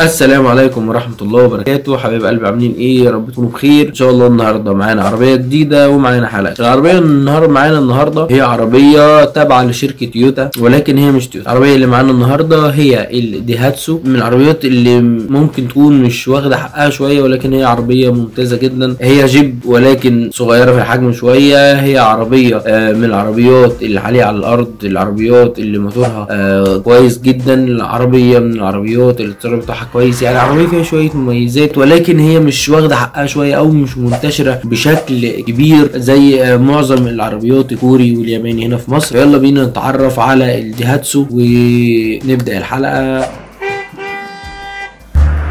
السلام عليكم ورحمة الله وبركاته. حبايب قلبي عاملين ايه؟ يا رب تكونوا بخير ان شاء الله. النهارده معانا عربية جديدة ومعانا حلقة. العربية معانا النهارده هي عربية تابعة لشركة تويوتا، ولكن هي مش تويوتا. العربية اللي معانا النهارده هي الديهاتسو، من العربيات اللي ممكن تكون مش واخدة حقها شوية، ولكن هي عربية ممتازة جدا. هي جيب ولكن صغيرة في الحجم شوية. هي عربية من العربيات اللي عالية على الارض، العربيات اللي موتورها كويس جدا، العربية من العربيات اللي الطيار بتاعها كويس. يعني العربيه فيها شويه مميزات، ولكن هي مش واخده حقها شويه او مش منتشره بشكل كبير زي معظم العربيات الكوري والياباني هنا في مصر. يلا بينا نتعرف على الديهاتسو ونبدا الحلقه.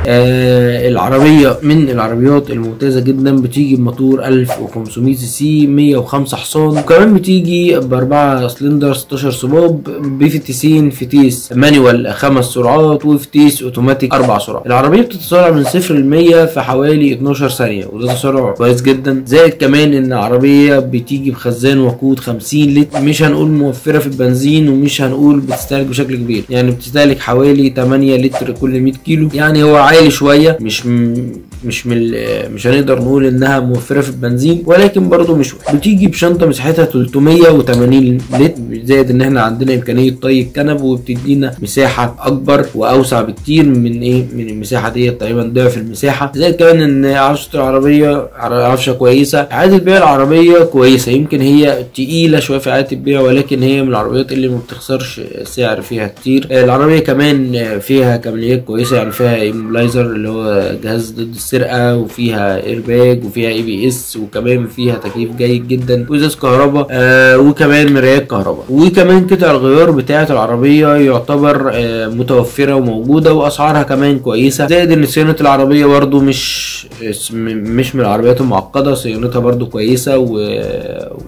العربية من العربيات الممتازة جدا، بتيجي بموتور 1500 سي سي 105 حصان، وكمان بتيجي ب4 سلندر 16 صباب بفتيسين، فتيس مانيوال 5 سرعات وفتيس اوتوماتيك 4 سرعات. العربية بتتسارع من 0 ل 100 في حوالي 12 ثانية، وده تسارع كويس جدا. زائد كمان ان العربية بتيجي بخزان وقود 50 لتر. مش هنقول موفرة في البنزين، ومش هنقول بتستهلك بشكل كبير، يعني بتستهلك حوالي 8 لتر كل 100 كيلو. يعني هو عالي شويه، مش هنقدر نقول انها موفره في البنزين، ولكن برضو مش بتيجي بشنطه مساحتها 380 لتر، زائد ان احنا عندنا امكانيه طي الكنب، وبتدينا مساحه اكبر واوسع بكتير من المساحه ديت، تقريبا ضعف المساحه. زائد كمان ان عفشه العربيه عفشه كويسه. اعاده البيع العربيه كويسه، يمكن هي تقيله شويه في اعاده البيع، ولكن هي من العربيات اللي ما بتخسرش سعر فيها كتير. العربيه كمان فيها كماليات كويسه، يعني فيها ايموبلايزر اللي هو جهاز ضد السرقه، وفيها ايرباج، وفيها اي بي اس، وكمان فيها تكييف جيد جدا، وازاز كهرباء، وكمان مرايات كهرباء. وكمان قطع الغيار بتاعه العربيه يعتبر متوفره وموجوده، واسعارها كمان كويسه. زائد ان صيانه العربيه برضو مش من العربيات المعقده، صيانتها برضو كويسه،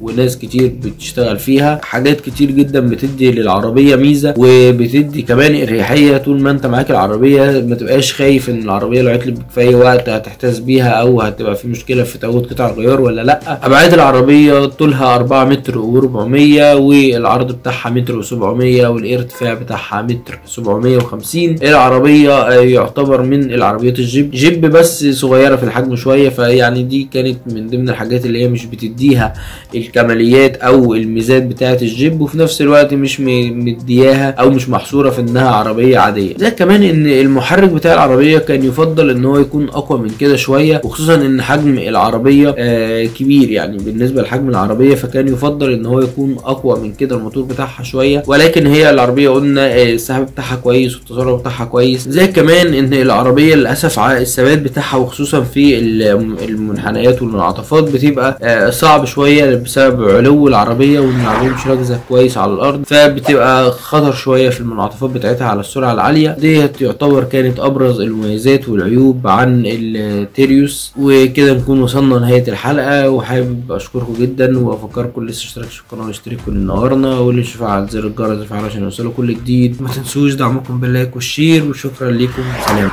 وناس كتير بتشتغل فيها. حاجات كتير جدا بتدي للعربيه ميزه، وبتدي كمان اريحيه. طول ما انت معاك العربيه ما تبقاش خايف ان العربيه لو عطلت في اي وقت هتحتاس بيها، او هتبقى في مشكله في تواجد قطع الغيار ولا لا. ابعاد العربيه طولها 4 متر و400، والعرض بتاعها متر و700، والارتفاع بتاعها متر 750. العربيه يعتبر من العربيات جيب بس صغيره في الحجم شويه، فيعني دي كانت من ضمن الحاجات اللي هي مش بتديها الكماليات او الميزات بتاعه الجيب، وفي نفس الوقت مش مدياها او مش محصوره في انها عربيه عاديه. زي كمان ان المحرك بتاع العربيه كان يفضل ان هو يكون اقوى من كده شويه، وخصوصا ان حجم العربيه كبير، يعني بالنسبه لحجم العربيه فكان يفضل ان هو يكون اقوى من كده الموتور بتاعها شويه. ولكن هي العربيه قلنا السحب بتاعها كويس، والتسارع بتاعها كويس. زي كمان ان العربيه للاسف الثبات بتاعها، وخصوصا في المنحنيات والمنعطفات، بتبقى صعب شويه بسبب علو العربيه، وان العربيه مش راكزه كويس على الارض، فبتبقى خطر شويه في المنعطفات بتاعتها على السرعه العاليه. ديت يعتبر كانت ابرز المميزات والعيوب عن التيريوس. وكده نكون وصلنا لنهايه الحلقه، وحابب اشكركم جدا، وافكركم لسه اشتركوا في القناه واشتركوا لنهارنا، واللي مش فعل زر الجرس يفعله عشان يوصلوا كل جديد. ما تنسوش دعمكم باللايك والشير، وشكرا لكم. سلام.